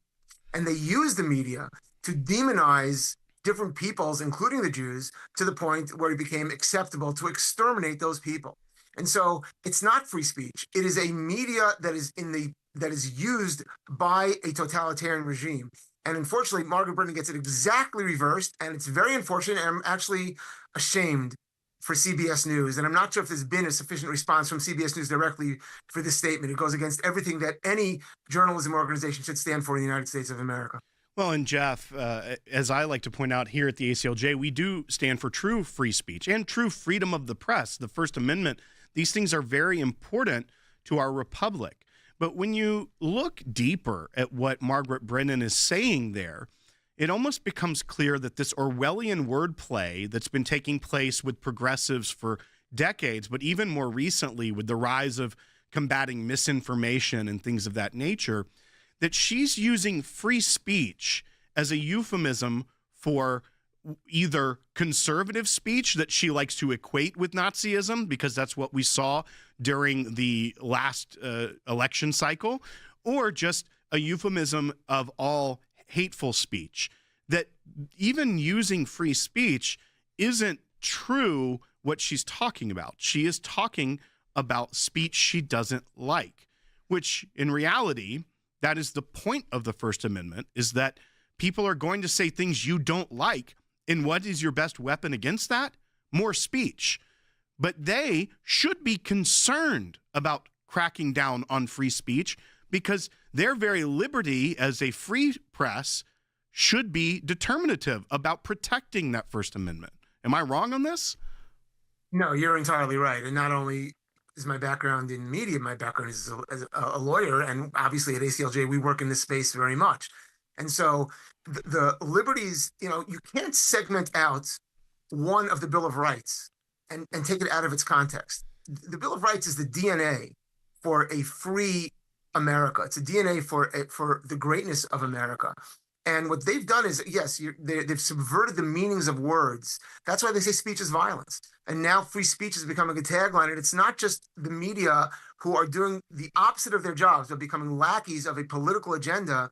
And they used the media to demonize different peoples, including the Jews, to the point where it became acceptable to exterminate those people. And so it's not free speech. It is a media that is used by a totalitarian regime. And unfortunately, Margaret Brennan gets it exactly reversed, and it's very unfortunate. And I'm actually ashamed for CBS News, and I'm not sure if there's been a sufficient response from CBS News directly for this statement. It goes against everything that any journalism organization should stand for in the United States of America. Well, and Jeff, as I like to point out here at the ACLJ, we do stand for true free speech and true freedom of the press, the First Amendment. These things are very important to our republic. But when you look deeper at what Margaret Brennan is saying there, it almost becomes clear that this Orwellian wordplay that's been taking place with progressives for decades, but even more recently with the rise of combating misinformation and things of that nature, that she's using free speech as a euphemism for either conservative speech that she likes to equate with Nazism, because that's what we saw during the last election cycle, or just a euphemism of all hateful speech. That even using free speech isn't true what she's talking about. She is talking about speech she doesn't like, which in reality, that is the point of the First Amendment, is that people are going to say things you don't like. And what is your best weapon against that? More speech. But they should be concerned about cracking down on free speech, because their very liberty as a free press should be determinative about protecting that First Amendment. Am I wrong on this? No, you're entirely right. And not only is my background in media, my background is as a lawyer, and obviously at ACLJ, we work in this space very much. And so the liberties, you can't segment out one of the Bill of Rights and take it out of its context. The Bill of Rights is the DNA for a free America. It's a DNA for the greatness of America. And what they've done is, yes, they've subverted the meanings of words. That's why they say speech is violence. And now free speech is becoming a tagline. And it's not just the media who are doing the opposite of their jobs. They're becoming lackeys of a political agenda.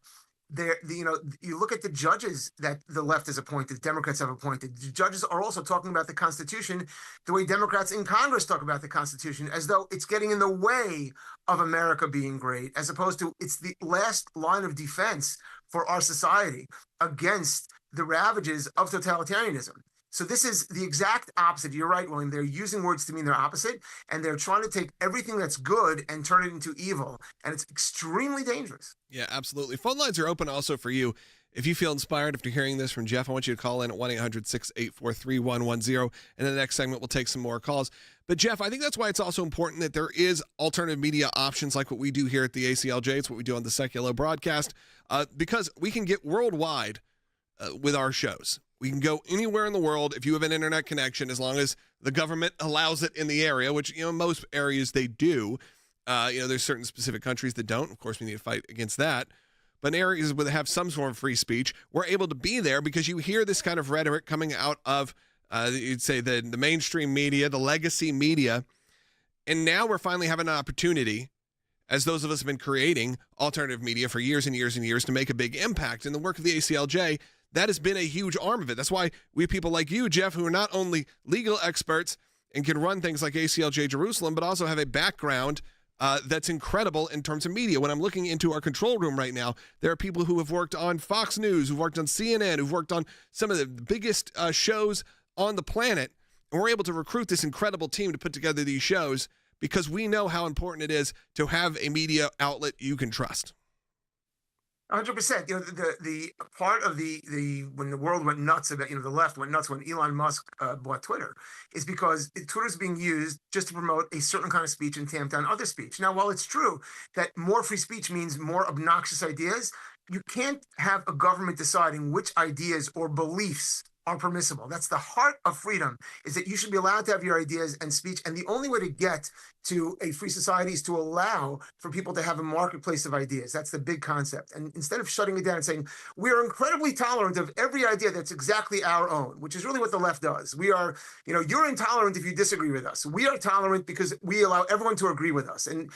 You look at the judges that the left has appointed, Democrats have appointed. The judges are also talking about the Constitution the way Democrats in Congress talk about the Constitution, as though it's getting in the way of America being great, as opposed to it's the last line of defense for our society against the ravages of totalitarianism. So this is the exact opposite. You're right, William. They're using words to mean they're opposite, and they're trying to take everything that's good and turn it into evil. And it's extremely dangerous. Yeah, absolutely. Phone lines are open also for you. If you feel inspired after hearing this from Jeff, I want you to call in at 1-800-684-3110. And in the next segment, we'll take some more calls. But Jeff, I think that's why it's also important that there is alternative media options like what we do here at the ACLJ. It's what we do on the Sekulow broadcast, because we can get worldwide with our shows. We can go anywhere in the world if you have an internet connection, as long as the government allows it in the area, which, most areas they do. There's certain specific countries that don't. Of course, we need to fight against that. But in areas where they have some sort of free speech, we're able to be there because you hear this kind of rhetoric coming out of, you'd say, the mainstream media, the legacy media. And now we're finally having an opportunity, as those of us have been creating alternative media for years and years and years, to make a big impact. In the work of the ACLJ, that has been a huge arm of it. That's why we have people like you, Jeff, who are not only legal experts and can run things like ACLJ Jerusalem, but also have a background that's incredible in terms of media. When I'm looking into our control room right now, there are people who have worked on Fox News, who've worked on CNN, who've worked on some of the biggest shows on the planet. And we're able to recruit this incredible team to put together these shows because we know how important it is to have a media outlet you can trust. 100%. The part of the when the world went nuts about, the left went nuts when Elon Musk bought Twitter, is because Twitter's being used just to promote a certain kind of speech and tamp down other speech. Now, while it's true that more free speech means more obnoxious ideas, you can't have a government deciding which ideas or beliefs are permissible. That's the heart of freedom, is that you should be allowed to have your ideas and speech. And the only way to get to a free society is to allow for people to have a marketplace of ideas. That's the big concept. And instead of shutting it down and saying, we are incredibly tolerant of every idea that's exactly our own, which is really what the left does. We are, you're intolerant if you disagree with us. We are tolerant because we allow everyone to agree with us. And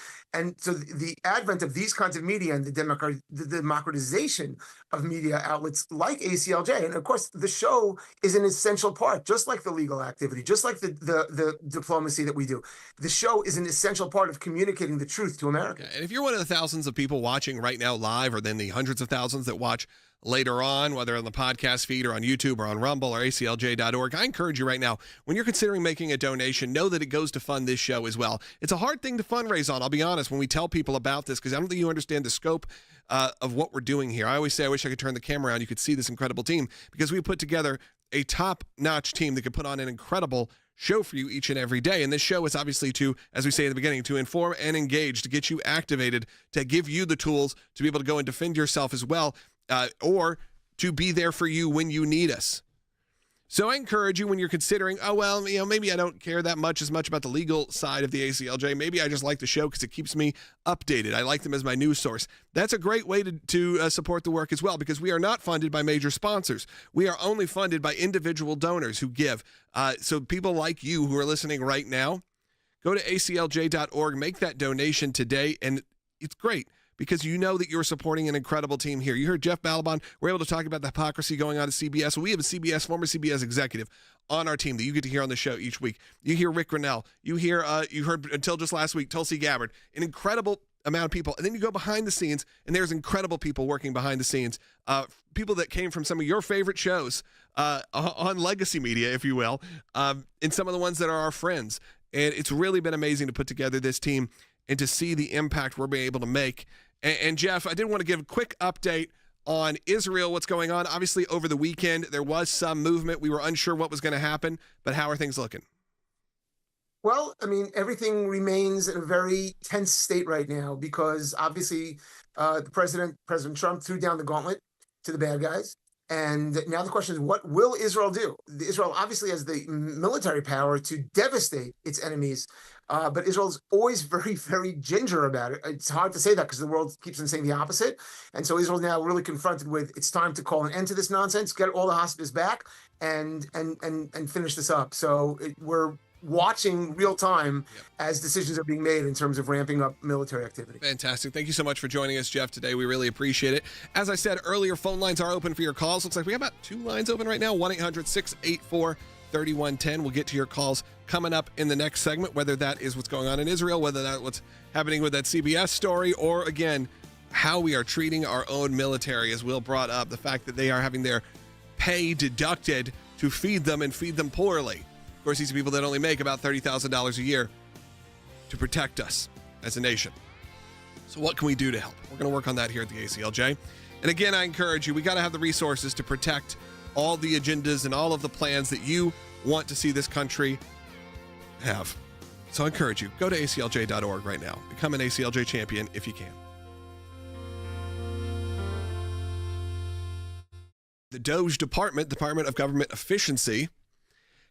so the advent of these kinds of media and the democratization of media outlets like ACLJ, and of course the show is an essential part, just like the legal activity, just like the diplomacy that we do. The show is an essential part of communicating the truth to Americans. And if you're one of the thousands of people watching right now live, or then the hundreds of thousands that watch later on, whether on the podcast feed or on YouTube or on Rumble or ACLJ.org, I encourage you right now, when you're considering making a donation, know that it goes to fund this show as well. It's a hard thing to fundraise on, I'll be honest, when we tell people about this, because I don't think you understand the scope of what we're doing here. I always say, I wish I could turn the camera around. You could see this incredible team, because we put together a top-notch team that could put on an incredible show for you each and every day. And this show is obviously to, as we say in the beginning, to inform and engage, to get you activated, to give you the tools to be able to go and defend yourself as well, or to be there for you when you need us. So I encourage you, when you're considering, maybe I don't care that much about the legal side of the ACLJ. Maybe I just like the show because it keeps me updated. I like them as my news source. That's a great way to support the work as well, because we are not funded by major sponsors. We are only funded by individual donors who give. So people like you who are listening right now, go to aclj.org, make that donation today, and it's great, because you know that you're supporting an incredible team here. You heard Jeff Balaban. We're able to talk about the hypocrisy going on at CBS. We have a former CBS executive on our team that you get to hear on the show each week. You hear Rick Grinnell. You heard until just last week, Tulsi Gabbard. An incredible amount of people. And then you go behind the scenes, and there's incredible people working behind the scenes. People that came from some of your favorite shows on legacy media, if you will, and some of the ones that are our friends. And it's really been amazing to put together this team and to see the impact we're being able to make. And Jeff, I did want to give a quick update on Israel, what's going on. Obviously, over the weekend, there was some movement. We were unsure what was going to happen, but how are things looking? Well, everything remains in a very tense state right now, because obviously President Trump threw down the gauntlet to the bad guys. And now the question is, what will Israel do? Israel obviously has the military power to devastate its enemies, but Israel's always very, very ginger about it. It's hard to say that because the world keeps on saying the opposite. And so Israel's now really confronted with, it's time to call an end to this nonsense, get all the hostages back, and finish this up. So we're watching real time as decisions are being made in terms of ramping up military activity. Fantastic. Thank you so much for joining us, Jeff, today. We really appreciate it. As I said earlier, phone lines are open for your calls. Looks like we have about 2 lines open right now, 1-800-684-3110. We'll get to your calls coming up in the next segment, whether that is what's going on in Israel, whether that's what's happening with that CBS story, or again, how we are treating our own military, as Will brought up, the fact that they are having their pay deducted to feed them and feed them poorly. Of course, these are people that only make about $30,000 a year to protect us as a nation. So what can we do to help? We're going to work on that here at the ACLJ. And again, I encourage you, we got to have the resources to protect all the agendas and all of the plans that you want to see this country have. So I encourage you, go to aclj.org right now. Become an ACLJ champion if you can. The DOGE Department of Government Efficiency,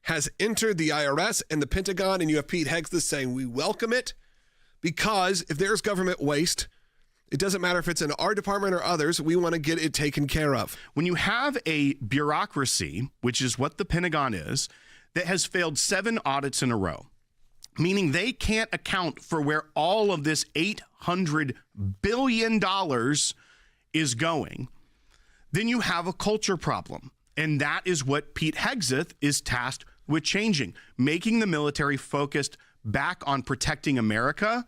has entered the IRS and the Pentagon, and you have Pete Hegseth saying we welcome it, because if there's government waste, it doesn't matter if it's in our department or others, we want to get it taken care of. When you have a bureaucracy, which is what the Pentagon is, that has failed 7 audits in a row, meaning they can't account for where all of this $800 billion is going, then you have a culture problem. And that is what Pete Hegseth is tasked with changing, making the military focused back on protecting America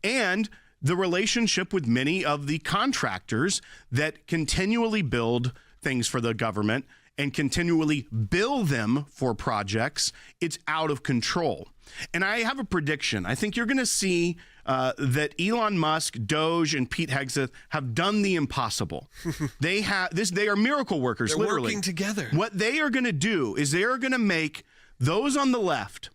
and the relationship with many of the contractors that continually build things for the government and continually bill them for projects. It's out of control. And I have a prediction. I think you're going to see that Elon Musk, DOGE, and Pete Hegseth have done the impossible. They are miracle workers, They're literally. working together. What they are going to do is they are going to make those on the left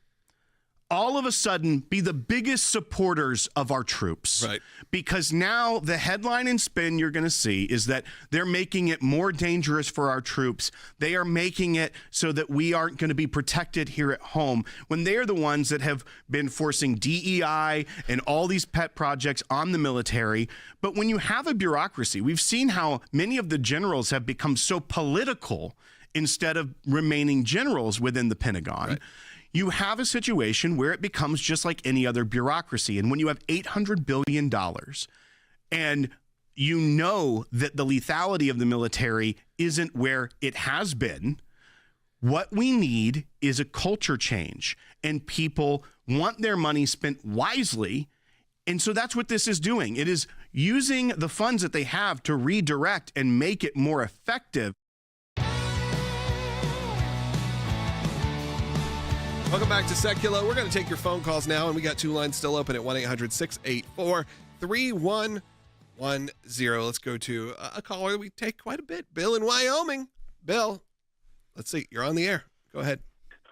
all of a sudden be the biggest supporters of our troops. Right. Because now the headline and spin you're going to see is that they're making it more dangerous for our troops. They are making it so that we aren't going to be protected here at home, when they are the ones that have been forcing DEI and all these pet projects on the military. But when you have a bureaucracy, we've seen how many of the generals have become so political instead of remaining generals within the Pentagon. Right. You have a situation where it becomes just like any other bureaucracy. And when you have $800 billion and you know that the lethality of the military isn't where it has been, what we need is a culture change. And people want their money spent wisely. And so that's what this is doing. It is using the funds that they have to redirect and make it more effective. Welcome back to Sekulow. We're going to take your phone calls now, and we got two lines still open at 1-800-684-3110. Let's go to a caller that we take quite a bit. Bill in Wyoming. Bill, let's see. You're on the air. Go ahead.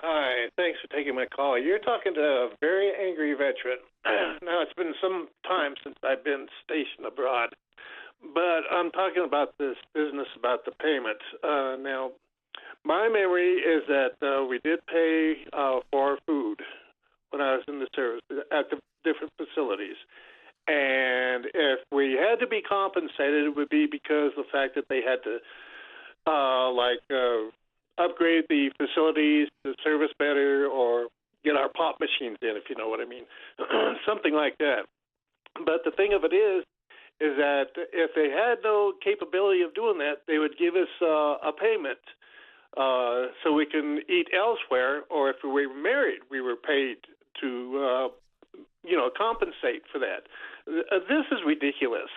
Hi. Thanks for taking my call. You're talking to a very angry veteran. Now, it's been some time since I've been stationed abroad, but I'm talking about this business about the payments. Now, my memory is that we did pay for food when I was in the service at the different facilities. And if we had to be compensated, it would be because of the fact that they had to, upgrade the facilities to service better or get our pop machines in, if you know what I mean. Something like that. But the thing of it is that if they had no capability of doing that, they would give us a payment so we can eat elsewhere, or if we were married, we were paid to, compensate for that. This is ridiculous.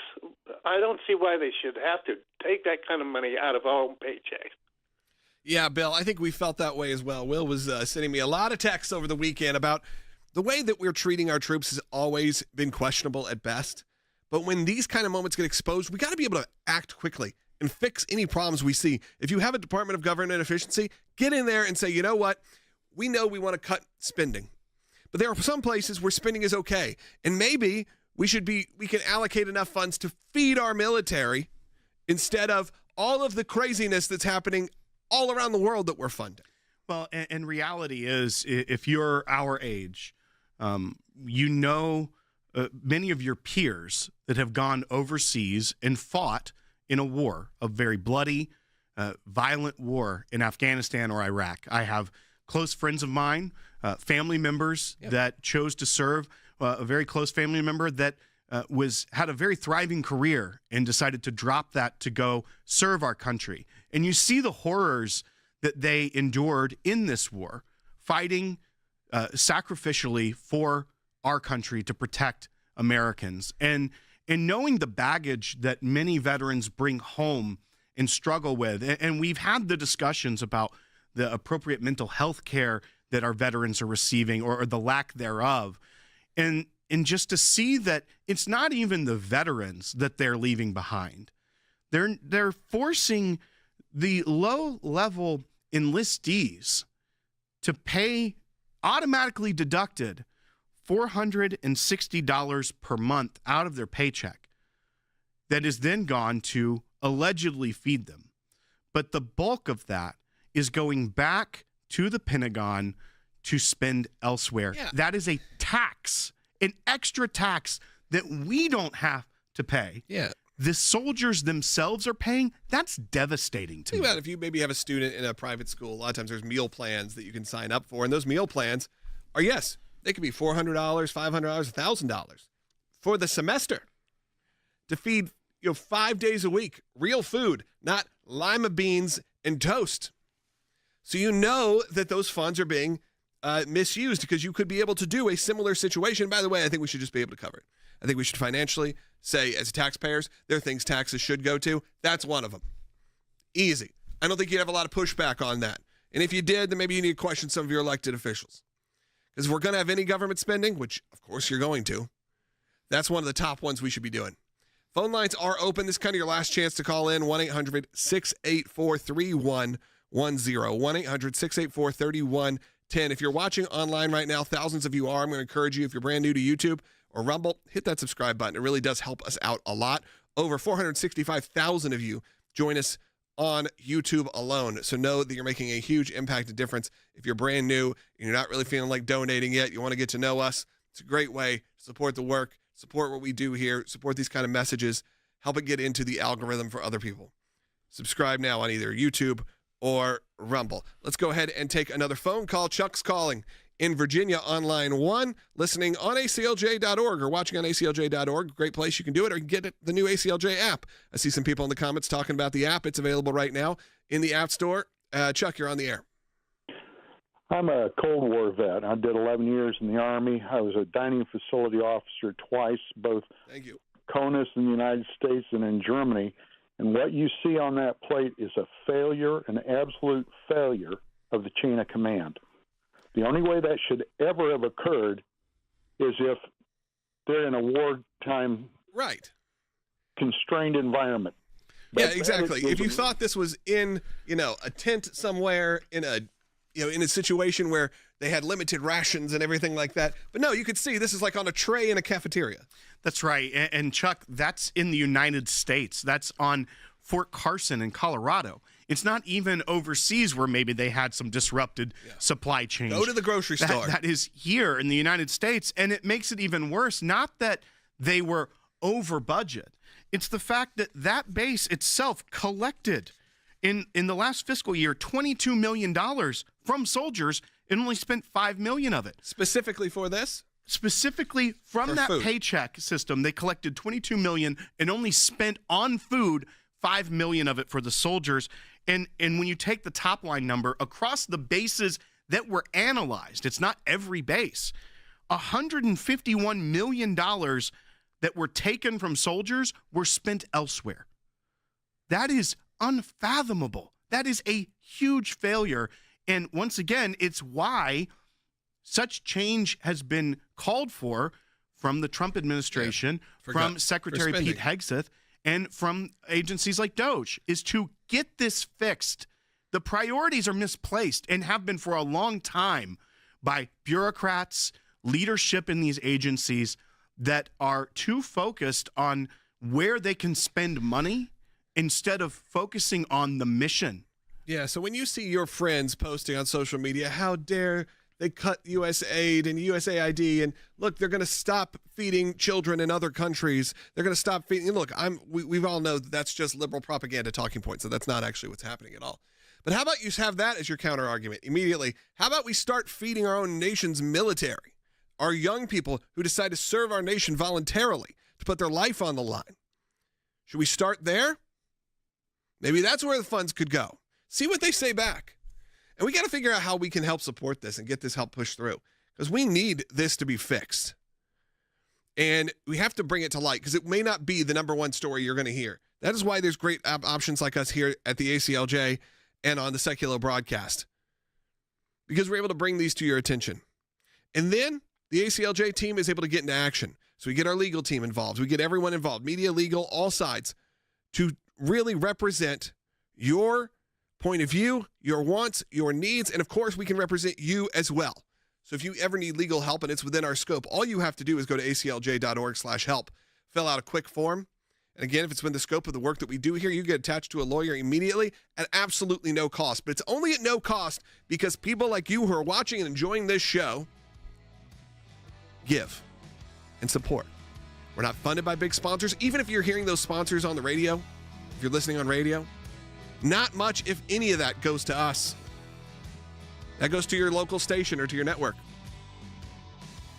I don't see why they should have to take that kind of money out of our own paycheck. Yeah, Bill, I think we felt that way as well. Will was sending me a lot of texts over the weekend about the way that we're treating our troops has always been questionable at best. But when these kind of moments get exposed, we got to be able to act quickly and fix any problems we see. If you have a Department of Government Efficiency, get in there and say, you know what? We know we want to cut spending, but there are some places where spending is okay. And maybe we can allocate enough funds to feed our military instead of all of the craziness that's happening all around the world that we're funding. Well, and reality is, if you're our age, many of your peers that have gone overseas and fought in a war, a very bloody, violent war in Afghanistan or Iraq. I have close friends of mine, family members that chose to serve, a very close family member that had a very thriving career and decided to drop that to go serve our country. And you see the horrors that they endured in this war, fighting sacrificially for our country to protect Americans. And knowing the baggage that many veterans bring home and struggle with. And we've had the discussions about the appropriate mental health care that our veterans are receiving, or the lack thereof. And just to see that it's not even the veterans that they're leaving behind. They're forcing the low-level enlistees to pay automatically deducted $460 per month out of their paycheck that is then gone to allegedly feed them. But the bulk of that is going back to the Pentagon to spend elsewhere. Yeah. That is a tax, an extra tax that we don't have to pay. Yeah. The soldiers themselves are paying. That's devastating to me. Think about if you maybe have a student in a private school. A lot of times there's meal plans that you can sign up for, and those meal plans are, yes, they could be $400, $500, $1,000 for the semester to feed 5 days a week, real food, not lima beans and toast. So you know that those funds are being misused, because you could be able to do a similar situation. By the way, I think we should just be able to cover it. I think we should financially say, as taxpayers, there are things taxes should go to. That's one of them. Easy. I don't think you'd have a lot of pushback on that. And if you did, then maybe you need to question some of your elected officials. Because if we're going to have any government spending, which of course you're going to, that's one of the top ones we should be doing. Phone lines are open. This is kind of your last chance to call in. 1-800-684-3110. 1-800-684-3110. 10. If you're watching online right now, thousands of you are. I'm going to encourage you, if you're brand new to YouTube or Rumble, hit that subscribe button. It really does help us out a lot. Over 465,000 of you join us on YouTube alone. So know that you're making a huge impact and difference. If you're brand new and you're not really feeling like donating yet, you want to get to know us, it's a great way to support the work, support what we do here, support these kind of messages, help it get into the algorithm for other people. Subscribe now on either YouTube or Rumble. Let's go ahead and take another phone call. Chuck's calling in Virginia on line 1, listening on ACLJ.org or watching on ACLJ.org. Great place you can do it, or you can get the new ACLJ app. I see some people in the comments talking about the app. It's available right now in the App Store. Chuck, you're on the air. I'm a Cold War vet. I did 11 years in the Army. I was a dining facility officer twice, both Thank you. CONUS in the United States and in Germany. And what you see on that plate is a failure, an absolute failure of the chain of command. The only way that should ever have occurred is if they're in a wartime constrained environment. Yeah, exactly. If you thought this was in, a tent somewhere in a situation where they had limited rations and everything like that. But no, you could see this is like on a tray in a cafeteria. That's right. And Chuck, that's in the United States. That's on Fort Carson in Colorado. It's not even overseas where maybe they had some disrupted supply chains. Go to the grocery store. That is here in the United States. And it makes it even worse. Not that they were over budget. It's the fact that that base itself collected in the last fiscal year $22 million from soldiers and only spent $5 million of it. Specifically for this? Specifically from that paycheck system, they collected $22 million and only spent on food $5 million of it for the soldiers. And when you take the top line number across the bases that were analyzed, it's not every base, $151 million that were taken from soldiers were spent elsewhere. That is unfathomable. That is a huge failure. And once again, it's why such change has been called for from the Trump administration, from Secretary Pete Hegseth, and from agencies like DOGE, is to get this fixed. The priorities are misplaced and have been for a long time by bureaucrats, leadership in these agencies that are too focused on where they can spend money instead of focusing on the mission. Yeah, so when you see your friends posting on social media, how dare they cut USAID and USAID, and look, they're going to stop feeding children in other countries. They're going to stop feeding. Look, we all know that's just liberal propaganda talking points, so that's not actually what's happening at all. But how about you have that as your counter argument immediately? How about we start feeding our own nation's military, our young people who decide to serve our nation voluntarily, to put their life on the line? Should we start there? Maybe that's where the funds could go. See what they say back. And we got to figure out how we can help support this and get this help pushed through, because we need this to be fixed. And we have to bring it to light, because it may not be the number one story you're going to hear. That is why there's great options like us here at the ACLJ and on the Sekulow broadcast, because we're able to bring these to your attention. And then the ACLJ team is able to get into action. So we get our legal team involved. We get everyone involved, media, legal, all sides, to really represent your point of view, your wants, your needs, and of course we can represent you as well. So if you ever need legal help and it's within our scope, all you have to do is go to aclj.org/help, fill out a quick form. And again, if it's within the scope of the work that we do here, you get attached to a lawyer immediately at absolutely no cost. But it's only at no cost because people like you who are watching and enjoying this show give and support. We're not funded by big sponsors. Even if you're hearing those sponsors on the radio, if you're listening on radio, not much, if any of that, goes to us. That goes to your local station or to your network.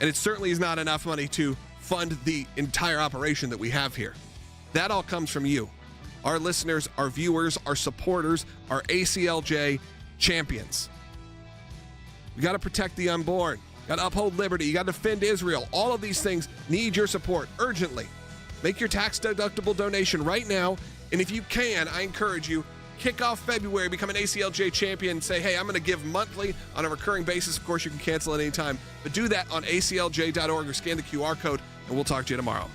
And it certainly is not enough money to fund the entire operation that we have here. That all comes from you, our listeners, our viewers, our supporters, our ACLJ champions. We got to protect the unborn. Got to uphold liberty. You got to defend Israel. All of these things need your support urgently. Make your tax-deductible donation right now. And if you can, I encourage you, kick off February, become an ACLJ champion, say, hey, I'm going to give monthly on a recurring basis. Of course, you can cancel at any time. But do that on aclj.org or scan the QR code, and we'll talk to you tomorrow.